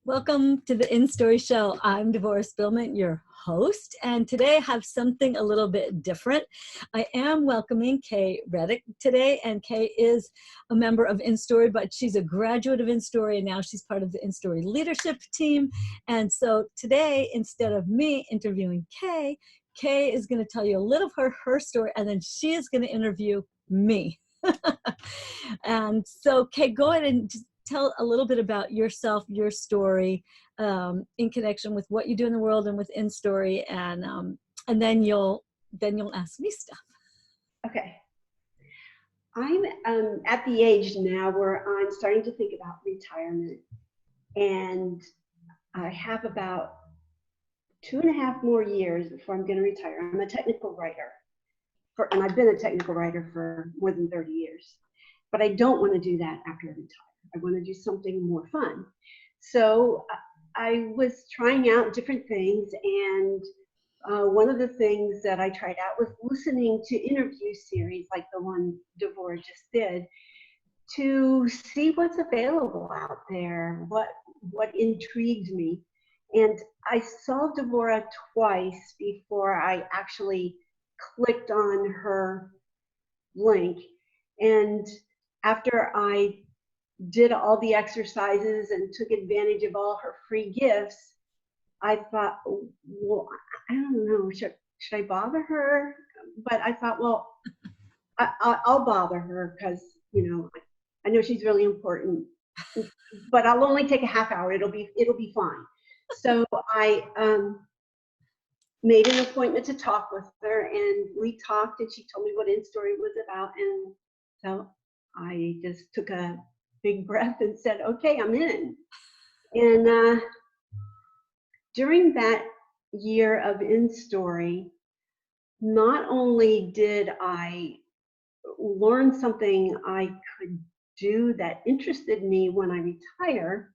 Welcome to the InStory Show. I'm Devorah Spilman, your host, and today I have something a little bit different. I am welcoming Kay Rettich today, and Kay is a member of InStory, but she's a graduate of InStory, and now she's part of the InStory leadership team. And so today, instead of me interviewing Kay, Kay is going to tell you a little of her story, and then she is going to interview me. And so, Kay, go ahead and just tell a little bit about yourself, your story, in connection with what you do in the world and with InStory, and then you'll ask me stuff. Okay. I'm at the age now where I'm starting to think about retirement, and I have about 2.5 more years before I'm going to retire. I'm a technical writer, and I've been a technical writer for more than 30 years, but I don't want to do that after I retire. I want to do something more fun. So I was trying out different things, and one of the things that I tried out was listening to interview series like the one Devorah just did, to see what's available out there, what intrigued me. And I saw Devorah twice before I actually clicked on her link. And after I did all the exercises and took advantage of all her free gifts, I thought, well, I don't know, should I bother her? But I thought, well, I'll bother her because, I know she's really important, but I'll only take a half hour. It'll be fine. So I made an appointment to talk with her, and we talked, and she told me what InStory was about. And so I just took a big breath and said, okay, I'm in. And during that year of InStory, not only did I learn something I could do that interested me when I retire,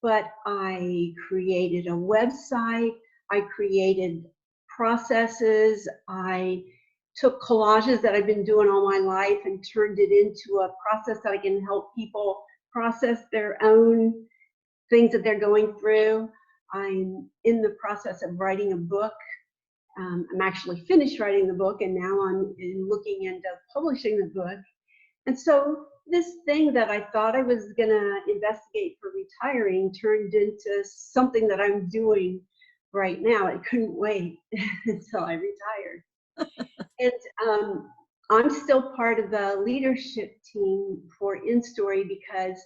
but I created a website, I created processes, I took collages that I've been doing all my life and turned it into a process that I can help people process their own things that they're going through. I'm in the process of writing a book. I'm actually finished writing the book, and now I'm looking into publishing the book. And so this thing that I thought I was going to investigate for retiring turned into something that I'm doing right now. I couldn't wait until I retired. And I'm still part of the leadership team for InStory because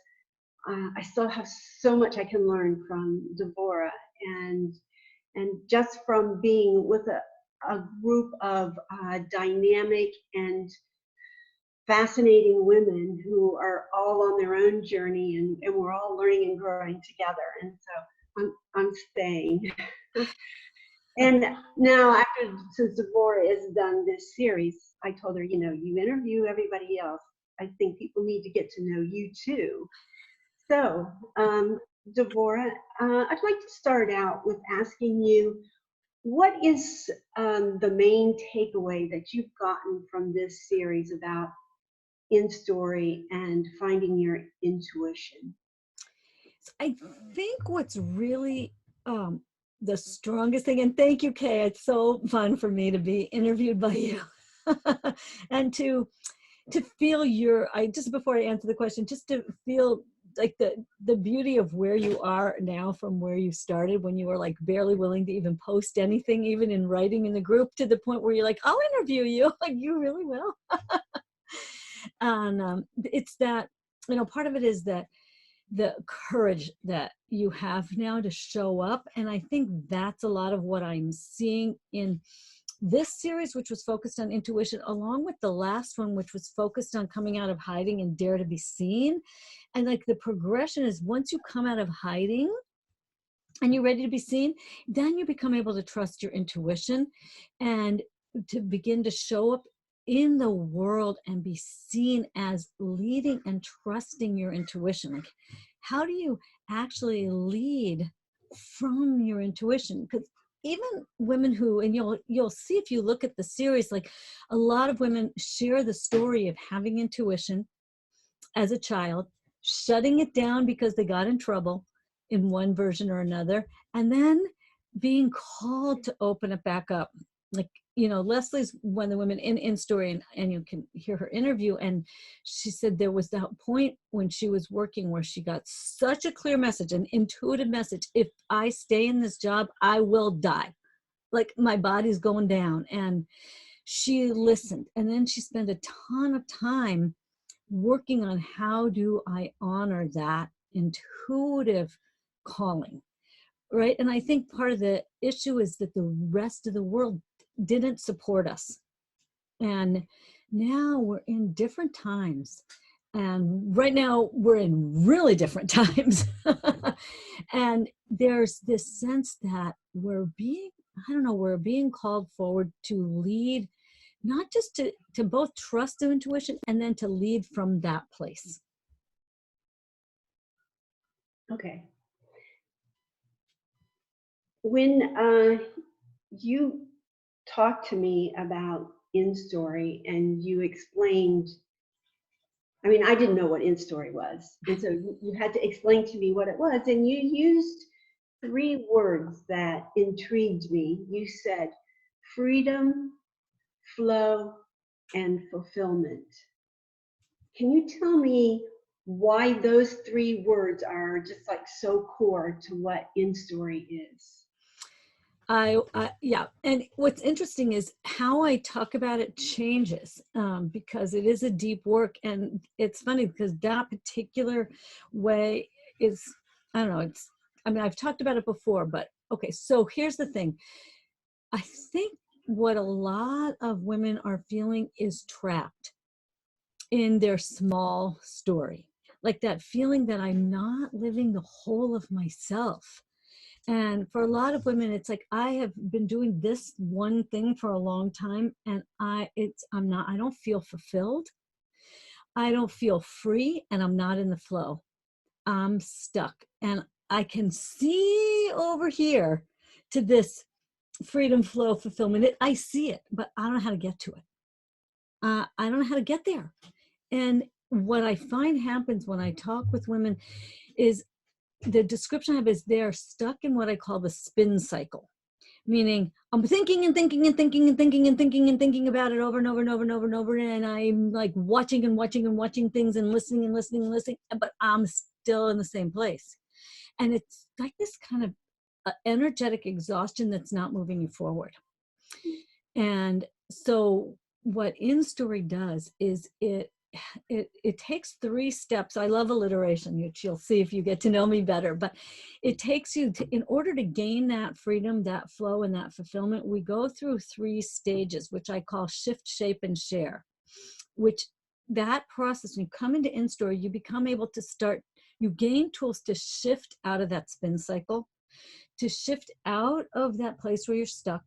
I still have so much I can learn from Devorah, and just from being with a group of dynamic and fascinating women who are all on their own journey, and we're all learning and growing together. And so I'm staying. And now, since Devorah has done this series, I told her, you interview everybody else. I think people need to get to know you too. So, Devorah, I'd like to start out with asking you, what is the main takeaway that you've gotten from this series about InStory and finding your intuition? I think what's really the strongest thing, and thank you, Kay, it's so fun for me to be interviewed by you and to feel just before I answer the question, just to feel like the beauty of where you are now from where you started, when you were like barely willing to even post anything, even in writing in the group, to the point where you're like, I'll interview you, like, you really will. And it's that, part of it is that the courage that you have now to show up. And I think that's a lot of what I'm seeing in this series, which was focused on intuition, along with the last one, which was focused on coming out of hiding and dare to be seen. And like the progression is, once you come out of hiding and you're ready to be seen, then you become able to trust your intuition and to begin to show up in the world and be seen as leading and trusting your intuition. Like, how do you actually lead from your intuition? Because even women who, and you'll see if you look at the series, like a lot of women share the story of having intuition as a child, shutting it down because they got in trouble, in one version or another, and then being called to open it back up. Like, Leslie's one of the women in InStory, and you can hear her interview. And she said there was that point when she was working where she got such a clear message, an intuitive message. If I stay in this job, I will die. Like, my body's going down. And she listened. And then she spent a ton of time working on how do I honor that intuitive calling, right? And I think part of the issue is that the rest of the world didn't support us. And now we're in different times. And right now we're in really different times. And there's this sense that we're being called forward to lead, not just to both trust the intuition and then to lead from that place. Okay. When you talked to me about InStory and you explained, I mean, I didn't know what InStory was. And so you had to explain to me what it was. And you used 3 words that intrigued me. You said freedom, flow, and fulfillment. Can you tell me why those 3 words are just like so core to what InStory is? Yeah. And what's interesting is how I talk about it changes, because it is a deep work. And it's funny because that particular way is, I don't know, I've talked about it before, but okay. So here's the thing. I think what a lot of women are feeling is trapped in their small story, like that feeling that I'm not living the whole of myself. And for a lot of women, it's like, I have been doing this one thing for a long time, and I don't feel fulfilled. I don't feel free, and I'm not in the flow. I'm stuck. And I can see over here to this freedom, flow, fulfillment. I see it, but I don't know how to get to it. I don't know how to get there. And what I find happens when I talk with women is the description I have is they're stuck in what I call the spin cycle, meaning I'm thinking and thinking and thinking and thinking and thinking and thinking about it over and over and over and over and over. And I'm like watching and watching and watching things and listening and listening and listening, but I'm still in the same place. And it's like this kind of energetic exhaustion that's not moving you forward. And so what InStory does is it takes 3 steps. I love alliteration, which you'll see if you get to know me better, but it takes you to, in order to gain that freedom, that flow, and that fulfillment, we go through 3 stages, which I call shift, shape, and share, which that process, when you come into InStory, you become able to you gain tools to shift out of that spin cycle, to shift out of that place where you're stuck,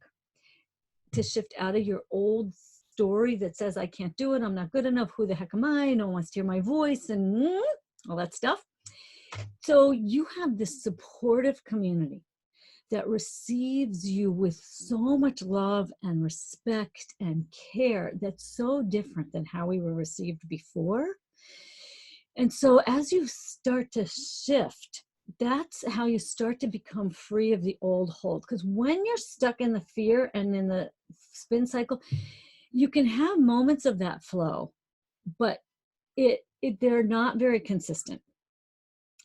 to shift out of your old story that says, I can't do it, I'm not good enough, who the heck am I, no one wants to hear my voice, and all that stuff. So you have this supportive community that receives you with so much love and respect and care that's so different than how we were received before. And so as you start to shift, that's how you start to become free of the old hold. Because when you're stuck in the fear and in the spin cycle, you can have moments of that flow, but they're not very consistent.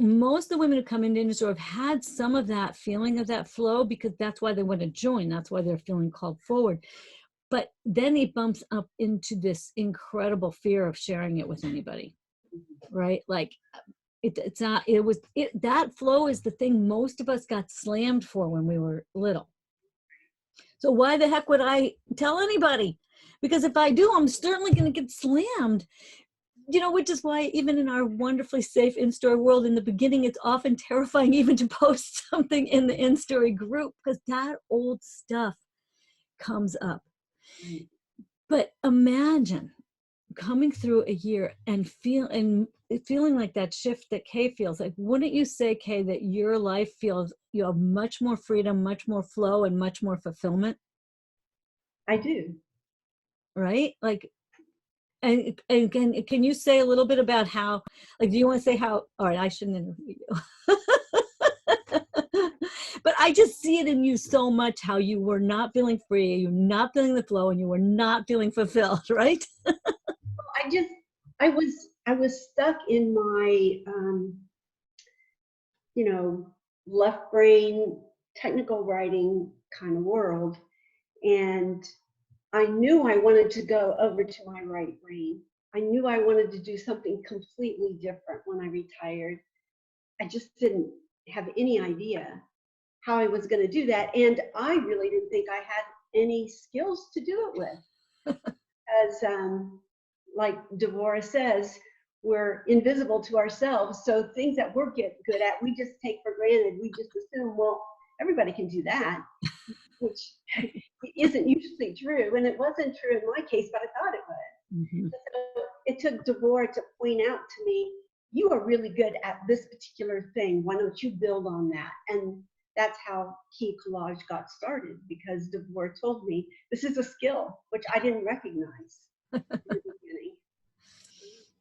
Most of the women who come into InStory have had some of that feeling of that flow, because that's why they want to join. That's why they're feeling called forward. But then it bumps up into this incredible fear of sharing it with anybody, right? Like it's not, that flow is the thing most of us got slammed for when we were little. So why the heck would I tell anybody? Because if I do, I'm certainly going to get slammed, which is why even in our wonderfully safe InStory world, in the beginning, it's often terrifying even to post something in the InStory group, because that old stuff comes up. But imagine coming through a year and feeling like that shift that Kay feels. Like, wouldn't you say, Kay, that your life feels you have much more freedom, much more flow, and much more fulfillment? I do. Right? Like, and can you say a little bit about how, like, do you want to say how, all right, I shouldn't interview you. But I just see it in you so much, how you were not feeling free, you're not feeling the flow, and you were not feeling fulfilled, right? I just, I was stuck in my, you know, left brain technical writing kind of world. And I knew I wanted to go over to my right brain. I knew I wanted to do something completely different when I retired. I just didn't have any idea how I was going to do that. And I really didn't think I had any skills to do it with. As like Devorah says, we're invisible to ourselves. So things that we're good at, we just take for granted. We just assume, well, everybody can do that, which isn't usually true. And it wasn't true in my case, but I thought it was. Mm-hmm. So it took Devorah to point out to me, you are really good at this particular thing. Why don't you build on that? And that's how Key Collage got started, because Devorah told me this is a skill, which I didn't recognize in the beginning.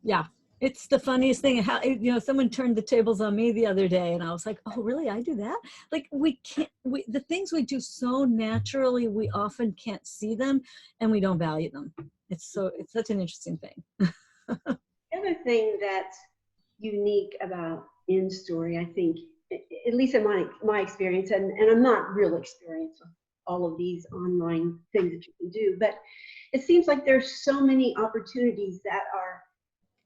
Yeah. It's the funniest thing how, someone turned the tables on me the other day and I was like, oh, really? I do that? Like the things we do so naturally, we often can't see them and we don't value them. It's such an interesting thing. The other thing that's unique about InStory, I think, at least in my experience, and I'm not real experienced with all of these online things that you can do, but it seems like there's so many opportunities that are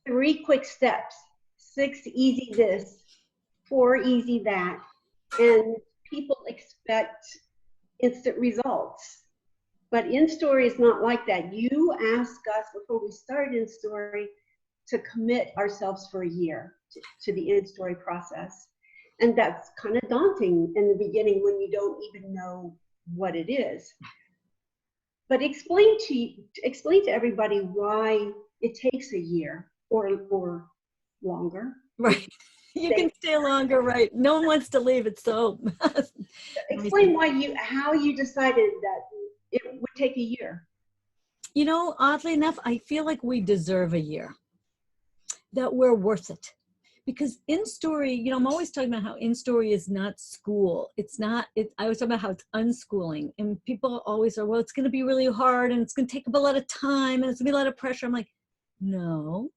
3 quick steps, 6 easy this, 4 easy that, and people expect instant results. But InStory is not like that. You ask us before we start InStory to commit ourselves for a year to the InStory process. And that's kind of daunting in the beginning when you don't even know what it is. But explain to everybody why it takes a year or longer. Right. You can stay longer, right? No one wants to leave it, so explain how you decided that it would take a year. Oddly enough, I feel like we deserve a year, that we're worth it. Because InStory, I'm always talking about how InStory is not school. I always talk about how it's unschooling. And people always are, well, it's going to be really hard and it's going to take up a lot of time and it's going to be a lot of pressure. I'm like, no,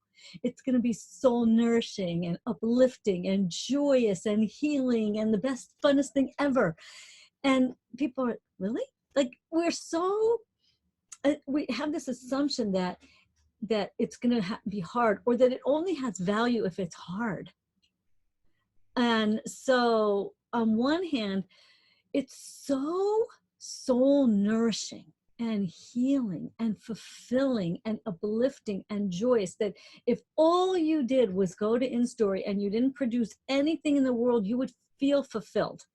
it's going to be soul nourishing and uplifting and joyous and healing and the best, funnest thing ever. And people are, really? Like, we're so, we have this assumption that it's going to be hard, or that it only has value if it's hard. And so on one hand, it's so soul nourishing and healing and fulfilling and uplifting and joyous that if all you did was go to InStory and you didn't produce anything in the world, you would feel fulfilled.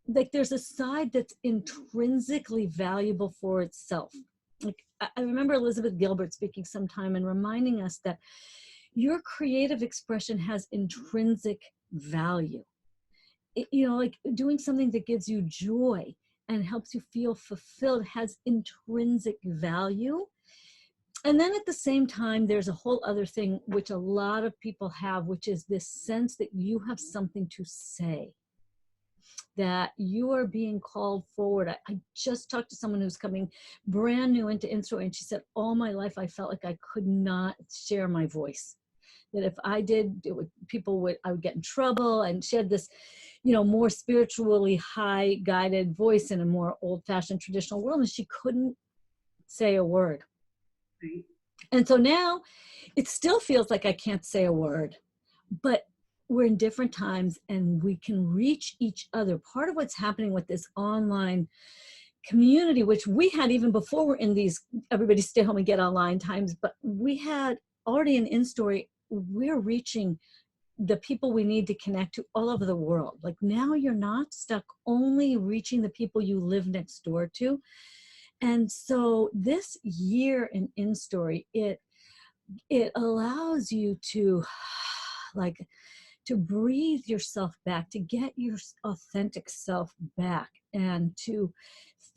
Like, there's a side that's intrinsically valuable for itself. Like, I remember Elizabeth Gilbert speaking sometime and reminding us that your creative expression has intrinsic value. Like doing something that gives you joy and helps you feel fulfilled has intrinsic value. And then at the same time, there's a whole other thing which a lot of people have, which is this sense that you have something to say, that you are being called forward. I just talked to someone who's coming brand new into InStory, and she said, all my life I felt like I could not share my voice. That if I did, I would get in trouble. And she had this, more spiritually high guided voice in a more old fashioned traditional world, and she couldn't say a word. Right. And so now it still feels like I can't say a word, but we're in different times and we can reach each other. Part of what's happening with this online community, which we had even before we're in these everybody stay home and get online times, but we had already in InStory, we're reaching the people we need to connect to all over the world. Like, now you're not stuck only reaching the people you live next door to. And so this year in InStory, it allows you to to breathe yourself back, to get your authentic self back, and to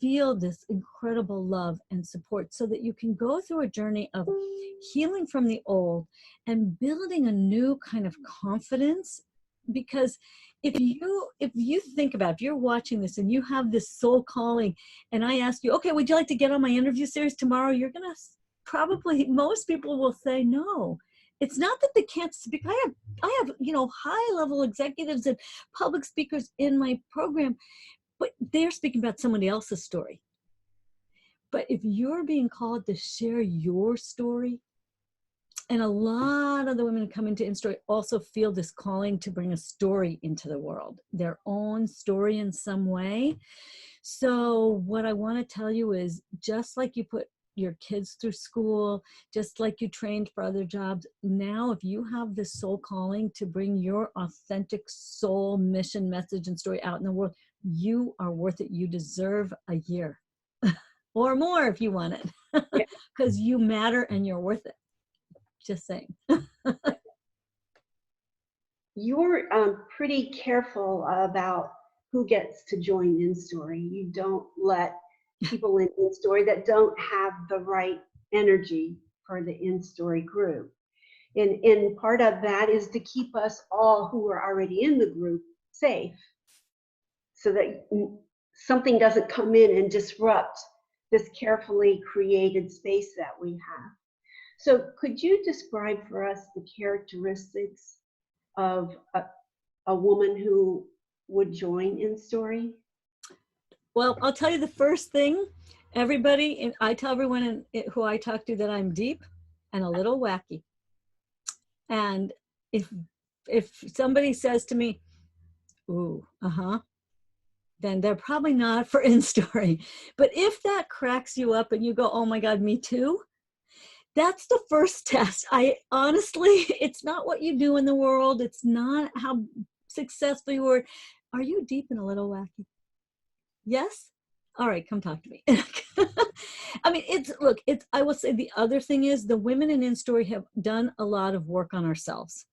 feel this incredible love and support so that you can go through a journey of healing from the old and building a new kind of confidence because if you think about, if you're watching this and you have this soul calling, and I ask you, okay, would you like to get on my interview series tomorrow? You're gonna probably, most people will say no. It's not that they can't speak. I have high level executives and public speakers in my program, but they're speaking about somebody else's story. But if you're being called to share your story, and a lot of the women who come into InStory also feel this calling to bring a story into the world, their own story in some way. So what I want to tell you is, just like you put your kids through school, just like you trained for other jobs, now if you have this soul calling to bring your authentic soul mission, message, and story out in the world, you are worth it. You deserve a year or more if you want it, because you matter and you're worth it. Just saying. You're pretty careful about who gets to join InStory. You don't let people in InStory that don't have the right energy for the InStory group. And part of that is to keep us all who are already in the group safe, so that something doesn't come in and disrupt this carefully created space that we have. So could you describe for us the characteristics of a woman who would join InStory? Well, I'll tell you the first thing. I tell everyone who I talk to that I'm deep and a little wacky. And if somebody says to me, ooh, then they're probably not for InStory. But if that cracks you up and you go, oh my God, me too, that's the first test. I honestly, it's not what you do in the world. It's not how successful you are. Are you deep and a little wacky? Yes? All right, come talk to me. I mean, I will say the other thing is, the women in InStory have done a lot of work on ourselves.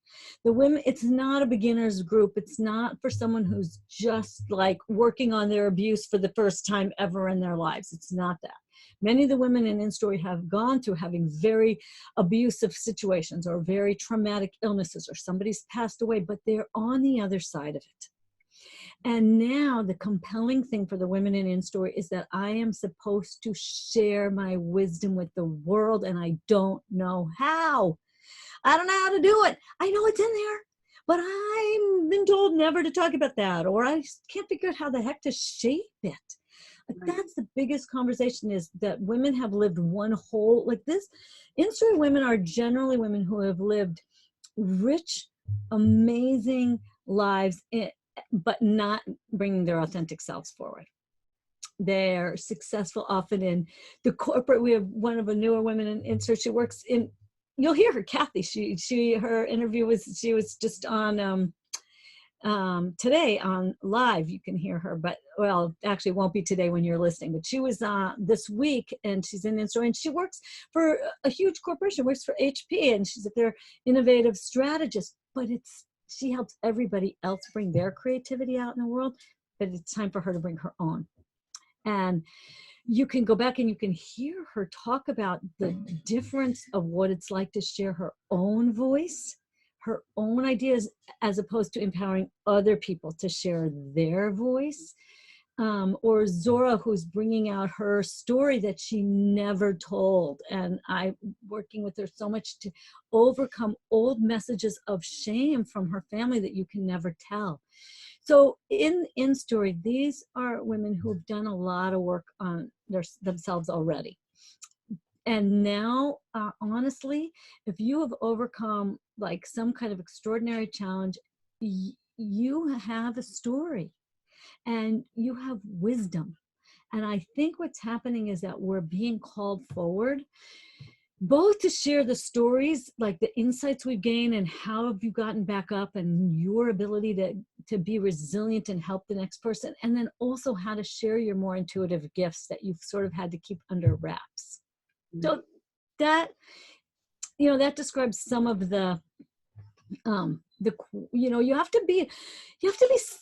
The women, it's not a beginner's group. It's not for someone who's just like working on their abuse for the first time ever in their lives. It's not that. Many of the women in InStory have gone through having very abusive situations or very traumatic illnesses, or somebody's passed away, but they're on the other side of it. And now the compelling thing for the women in InStory is that I am supposed to share my wisdom with the world, and I don't know how. I don't know how to do it. I know it's in there, but I've been told never to talk about that, or I can't figure out how the heck to shape it. Like, that's the biggest conversation, is that women have lived one whole, like this. InStory women are generally women who have lived rich, amazing lives, but not bringing their authentic selves forward. They're successful often in the corporate. We have one of the newer women in InStory. She works in, you'll hear her, Kathy. Her interview was, she was just on today on live. You can hear her, but well, actually it won't be today when you're listening, but she was this week, and she's in InStory, and she works for a huge corporation, works for HP, and she's their innovative strategist, but she helps everybody else bring their creativity out in the world, but it's time for her to bring her own. And you can go back and you can hear her talk about the difference of what it's like to share her own voice, her own ideas, as opposed to empowering other people to share their voice. Or Zora, who's bringing out her story that she never told. And I'm working with her so much to overcome old messages of shame from her family that you can never tell. So in InStory, these are women who've done a lot of work on themselves already. And now, honestly, if you have overcome like some kind of extraordinary challenge, you have a story and you have wisdom. And I think what's happening is that we're being called forward, both to share the stories, like the insights we've gained and how have you gotten back up, and your ability to be resilient and help the next person. And then also how to share your more intuitive gifts that you've sort of had to keep under wraps. So that, that describes some of the you have to be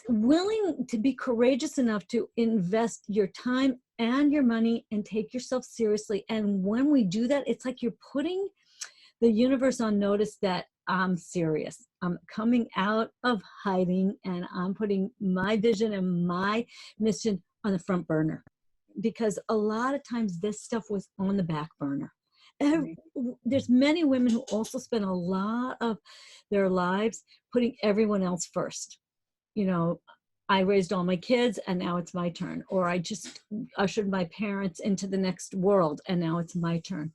willing to be courageous enough to invest your time and your money and take yourself seriously. And when we do that, it's like you're putting the universe on notice that I'm serious. I'm coming out of hiding and I'm putting my vision and my mission on the front burner, because a lot of times this stuff was on the back burner. Right. There's many women who also spend a lot of their lives putting everyone else first. You know, I raised all my kids and now it's my turn. Or I just ushered my parents into the next world and now it's my turn.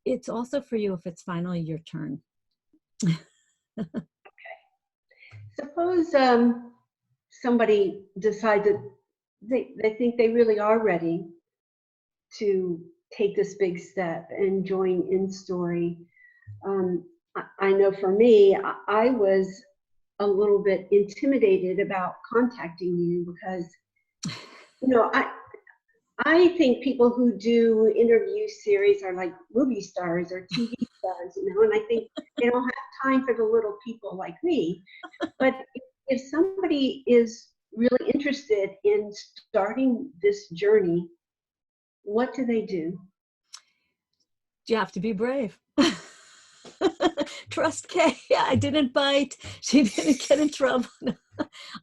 It's also for you if it's finally your turn. Suppose somebody decides that they think they really are ready to take this big step and join InStory. I know for me, I was a little bit intimidated about contacting you because, you know, I think people who do interview series are like movie stars or TV stars, you know, and I think they don't have time for the little people like me. But if somebody is really interested in starting this journey, what do they do? You have to be brave. Trust Kay. I didn't bite. She didn't get in trouble.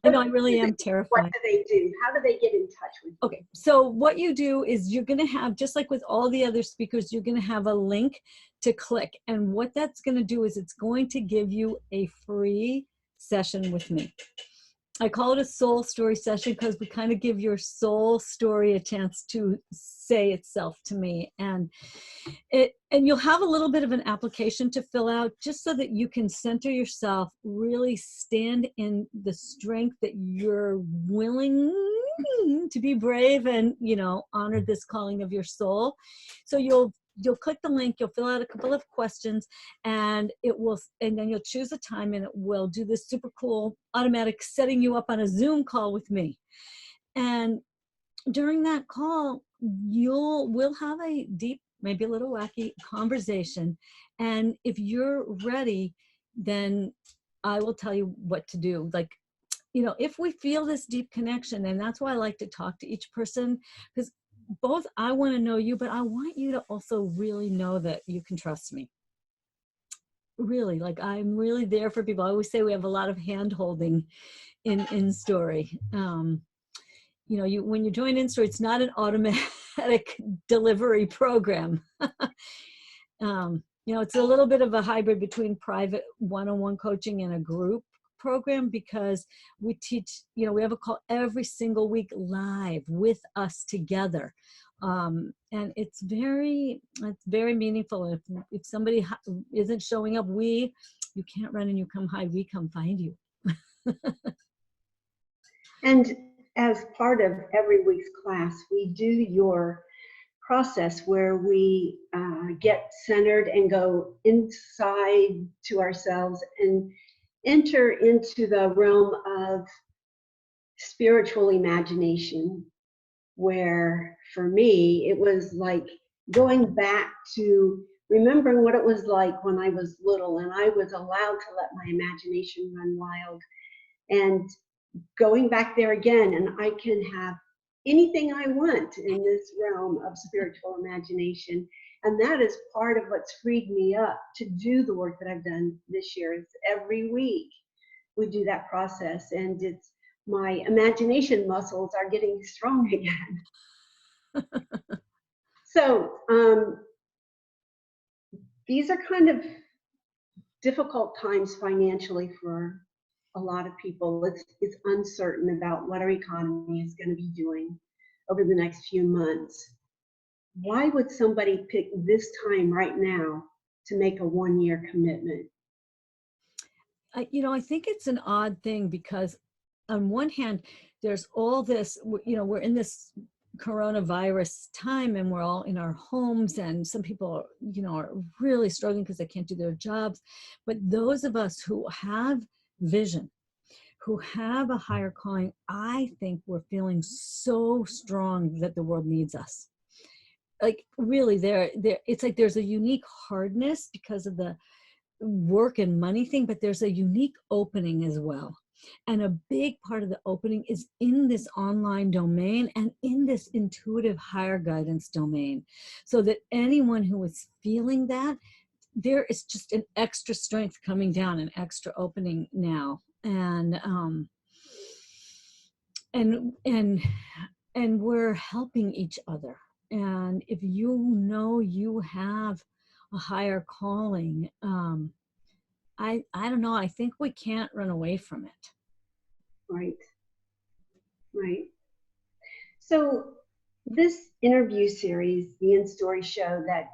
I know I really am What terrified. do they do? How do they get in touch with you? Okay, so what you do is you're going to have, just like with all the other speakers, you're going to have a link to click. And what that's going to do is it's going to give you a free session with me. I call it a soul story session because we kind of give your soul story a chance to say itself to me. And you'll have a little bit of an application to fill out just so that you can center yourself, really stand in the strength that you're willing to be brave and, you know, honor this calling of your soul. So you'll click the link, you'll fill out a couple of questions, and then you'll choose a time and it will do this super cool automatic setting you up on a Zoom call with me. And during that call, we'll have a deep, maybe a little wacky conversation. And if you're ready, then I will tell you what to do. Like, you know, if we feel this deep connection, and that's why I like to talk to each person, because both I want to know you, but I want you to also really know that you can trust me. Really, like I'm really there for people. I always say we have a lot of hand holding in InStory. You know, when you join InStory, it's not an automatic delivery program. You know, it's a little bit of a hybrid between private one-on-one coaching and a group program, because we teach, you know, we have a call every single week live with us together. And it's very meaningful. If somebody isn't showing up, you can't run and you come hide, we come find you. And as part of every week's class, we do your process where we get centered and go inside to ourselves and enter into the realm of spiritual imagination, where for me it was like going back to remembering what it was like when I was little and I was allowed to let my imagination run wild, and going back there again, and I can have anything I want in this realm of spiritual imagination. And that is part of what's freed me up to do the work that I've done this year. Is every week we do that process, and it's my imagination muscles are getting strong again. So these are kind of difficult times financially for a lot of people. It's uncertain about what our economy is going to be doing over the next few months. Why would somebody pick this time right now to make a 1-year commitment? You know, I think it's an odd thing because on one hand, there's all this, you know, we're in this coronavirus time and we're all in our homes, and some people, you know, are really struggling because they can't do their jobs. But those of us who have vision, who have a higher calling, I think we're feeling so strong that the world needs us. Like really, it's like there's a unique hardness because of the work and money thing, but there's a unique opening as well. And a big part of the opening is in this online domain and in this intuitive higher guidance domain. So that anyone who is feeling that, there is just an extra strength coming down, an extra opening now. And we're helping each other. And if you know you have a higher calling, I don't know, I think we can't run away from it. Right. Right. So this interview series, the InStory Show that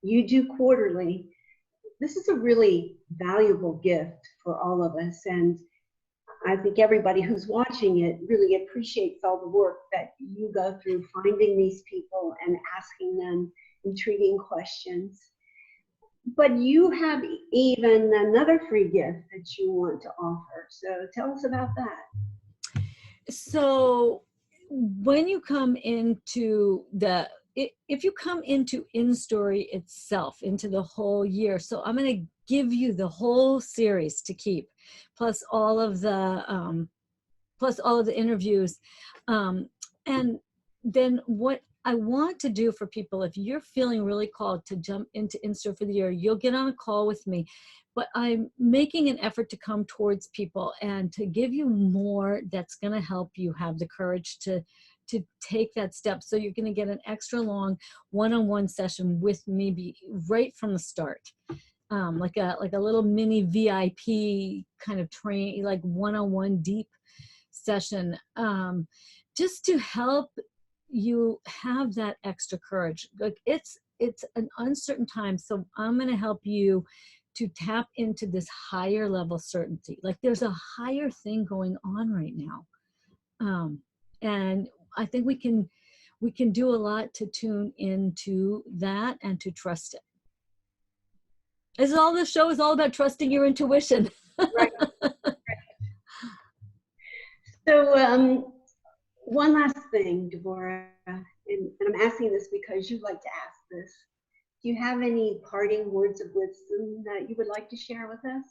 you do quarterly, this is a really valuable gift for all of us. And I think everybody who's watching it really appreciates all the work that you go through finding these people and asking them intriguing questions. But you have even another free gift that you want to offer. So tell us about that. So when you come into if you come into InStory itself, into the whole year, so I'm going to give you the whole series to keep, plus all of the interviews, and then what I want to do for people, if you're feeling really called to jump into InStory for the year, you'll get on a call with me. But I'm making an effort to come towards people and to give you more that's going to help you have the courage to take that step. So you're going to get an extra long one-on-one session with me right from the start. Like a little mini VIP kind of train, like one-on-one deep session, just to help you have that extra courage. Like it's an uncertain time, so I'm going to help you to tap into this higher level certainty. Like there's a higher thing going on right now, and I think we can do a lot to tune into that and to trust it. This is all the show is all about trusting your intuition. Right. So one last thing, Devorah, and I'm asking this because you like to ask this. Do you have any parting words of wisdom that you would like to share with us?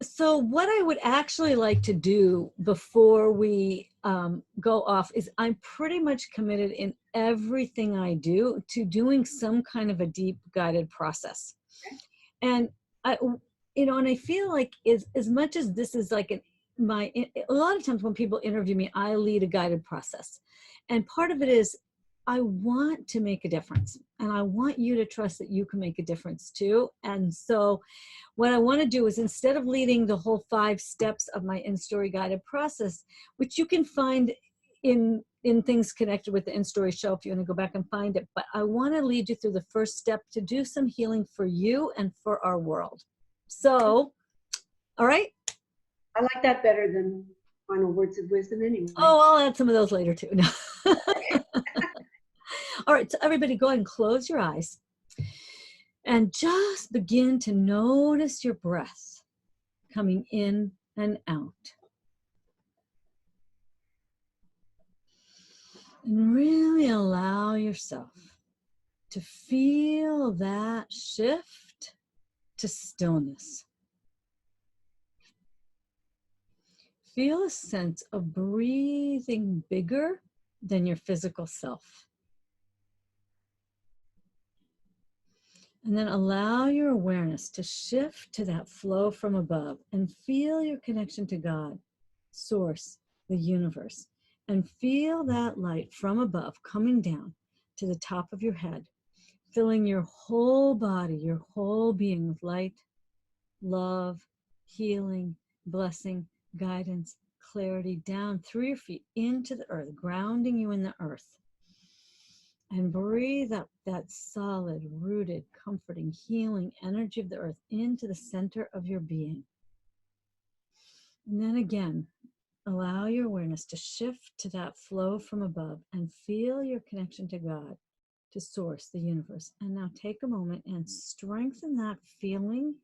So what I would actually like to do before we go off is I'm pretty much committed in everything I do to doing some kind of a deep guided process. Okay. And and I feel like as much as this is like a lot of times when people interview me, I lead a guided process. And part of it is I want to make a difference, and I want you to trust that you can make a difference too. And so what I want to do is, instead of leading the whole 5 steps of my InStory guided process, which you can find in things connected with the InStory Show if you want to go back and find it, but I want to lead you through the first step to do some healing for you and for our world. So, all right. I like that better than final words of wisdom anyway. Oh, I'll add some of those later too. No. All right, so everybody go ahead and close your eyes and just begin to notice your breath coming in and out. And really allow yourself to feel that shift to stillness. Feel a sense of breathing bigger than your physical self. And then allow your awareness to shift to that flow from above and feel your connection to God, Source, the universe, and feel that light from above coming down to the top of your head, filling your whole body, your whole being with light, love, healing, blessing, guidance, clarity down through your feet into the earth, grounding you in the earth. And breathe up that solid, rooted, comforting, healing energy of the earth into the center of your being. And then again, allow your awareness to shift to that flow from above and feel your connection to God, to Source, the universe. And now take a moment and strengthen that feeling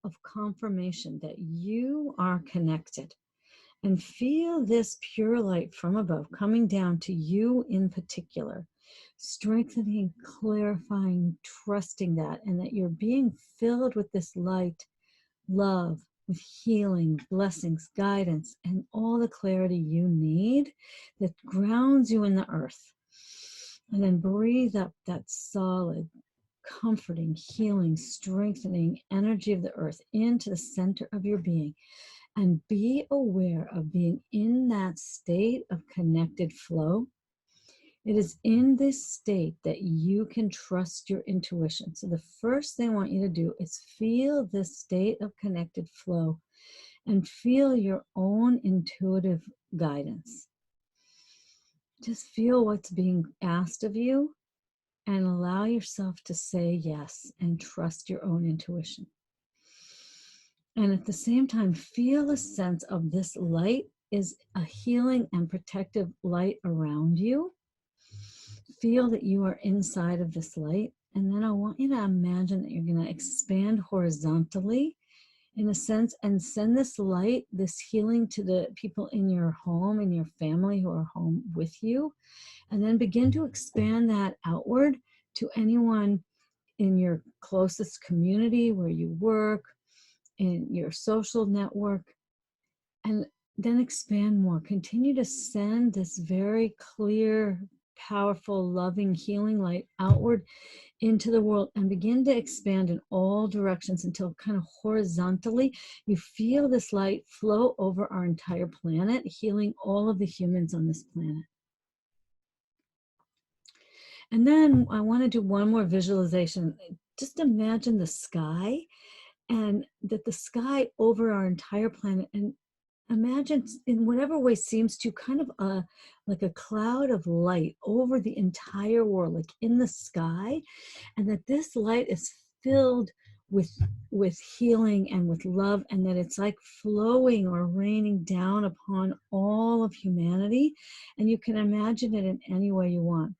of confirmation that you are connected. And feel this pure light from above coming down to you in particular, strengthening, clarifying, trusting that, and that you're being filled with this light, love, with healing, blessings, guidance, and all the clarity you need that grounds you in the earth. And then breathe up that solid, comforting, healing, strengthening energy of the earth into the center of your being. And be aware of being in that state of connected flow. It is in this state that you can trust your intuition. So the first thing I want you to do is feel this state of connected flow and feel your own intuitive guidance. Just feel what's being asked of you and allow yourself to say yes and trust your own intuition. And at the same time, feel a sense of this light is a healing and protective light around you. Feel that you are inside of this light. And then I want you to imagine that you're going to expand horizontally in a sense and send this light, this healing to the people in your home, in your family who are home with you. And then begin to expand that outward to anyone in your closest community where you work, in your social network, and then expand more. Continue to send this very clear, powerful, loving, healing light outward into the world and begin to expand in all directions until kind of horizontally you feel this light flow over our entire planet, healing all of the humans on this planet. And then I want to do one more visualization. Just imagine the sky, and that the sky over our entire planet, and imagine in whatever way seems to kind of like a cloud of light over the entire world, like in the sky, and that this light is filled with healing and with love, and that it's like flowing or raining down upon all of humanity. And you can imagine it in any way you want.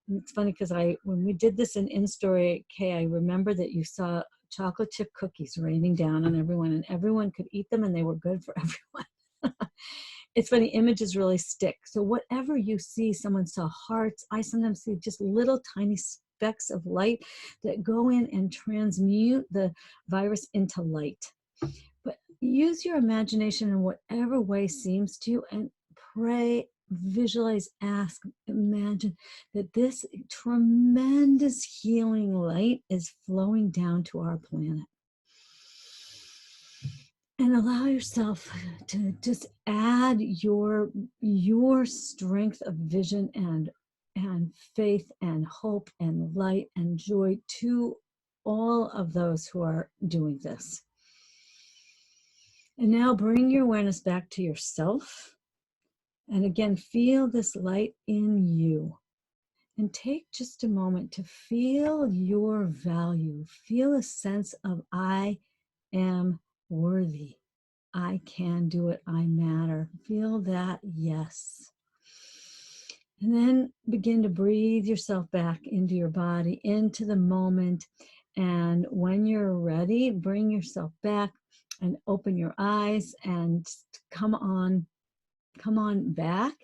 And it's funny because when we did this in InStory, Kay, I remember that you saw chocolate chip cookies raining down on everyone, and everyone could eat them and they were good for everyone. It's funny, images really stick. So whatever you see, someone saw hearts. I sometimes see just little tiny specks of light that go in and transmute the virus into light. But use your imagination in whatever way seems to, and pray, visualize, ask, imagine that this tremendous healing light is flowing down to our planet. And allow yourself to just add your strength of vision and faith and hope and light and joy to all of those who are doing this. And now bring your awareness back to yourself. And again, feel this light in you. And take just a moment to feel your value. Feel a sense of I am worthy. I can do it. I matter. Feel that yes. And then begin to breathe yourself back into your body, into the moment. And when you're ready, bring yourself back and open your eyes and come on back.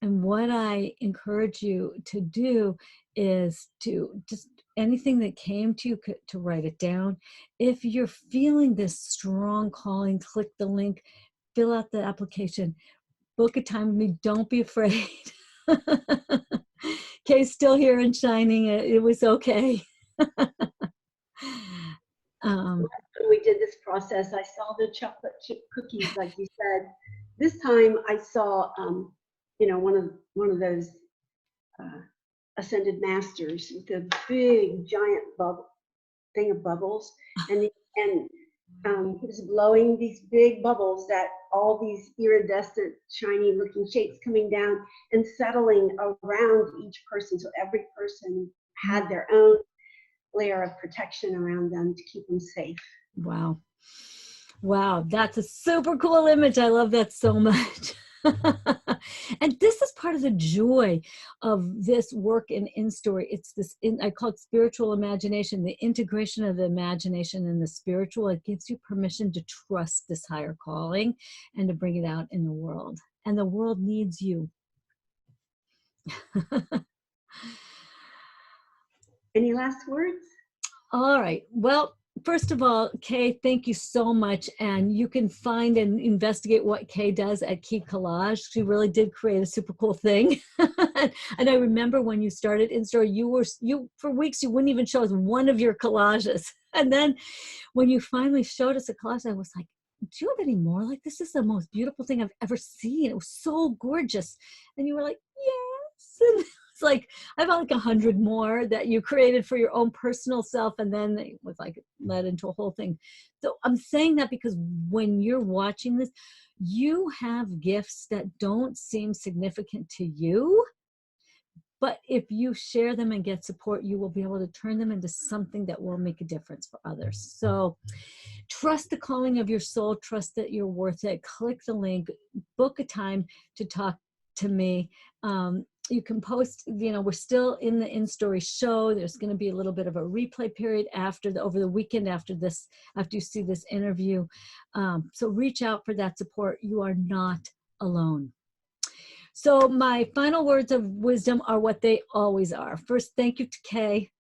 And what I encourage you to do is to just anything that came to you, to write it down. If you're feeling this strong calling, click the link, fill out the application, book a time with me. Don't be afraid. Kay's still here and shining. It was okay. When we did this process, I saw the chocolate chip cookies, like you said. This time I saw, one of those ascended masters with a big giant thing of bubbles, and he was blowing these big bubbles, that all these iridescent, shiny looking shapes coming down and settling around each person. So every person had their own layer of protection around them to keep them safe. Wow. Wow, that's a super cool image. I love that so much. And this is part of the joy of this work in InStory. It's this, I call it spiritual imagination, the integration of the imagination and the spiritual. It gives you permission to trust this higher calling and to bring it out in the world. And the world needs you. Any last words? All right. Well, first of all, Kay, thank you so much. And you can find and investigate what Kay does at Key Collage. She really did create a super cool thing. And I remember when you started InStory, you for weeks, you wouldn't even show us one of your collages. And then when you finally showed us a collage, I was like, do you have any more like this? This is the most beautiful thing I've ever seen. It was so gorgeous. And you were like, yes. And it's like, I have like 100 more that you created for your own personal self. And then it was like led into a whole thing. So I'm saying that because when you're watching this, you have gifts that don't seem significant to you. But if you share them and get support, you will be able to turn them into something that will make a difference for others. So trust the calling of your soul, trust that you're worth it. Click the link, book a time to talk to me. You can post, we're still in the InStory show. There's going to be a little bit of a replay period over the weekend after you see this interview. So reach out for that support. You are not alone. So my final words of wisdom are what they always are. First, thank you to Kay.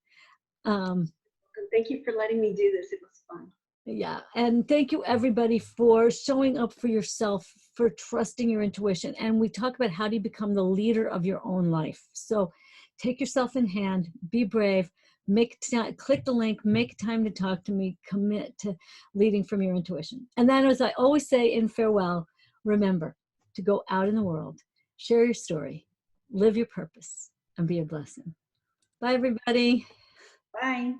Thank you for letting me do this. It was fun. Yeah. And thank you everybody for showing up for yourself, for trusting your intuition. And we talk about how do you become the leader of your own life. So take yourself in hand, be brave, click the link, make time to talk to me, commit to leading from your intuition. And then, as I always say in farewell, remember to go out in the world, share your story, live your purpose, and be a blessing. Bye, everybody. Bye.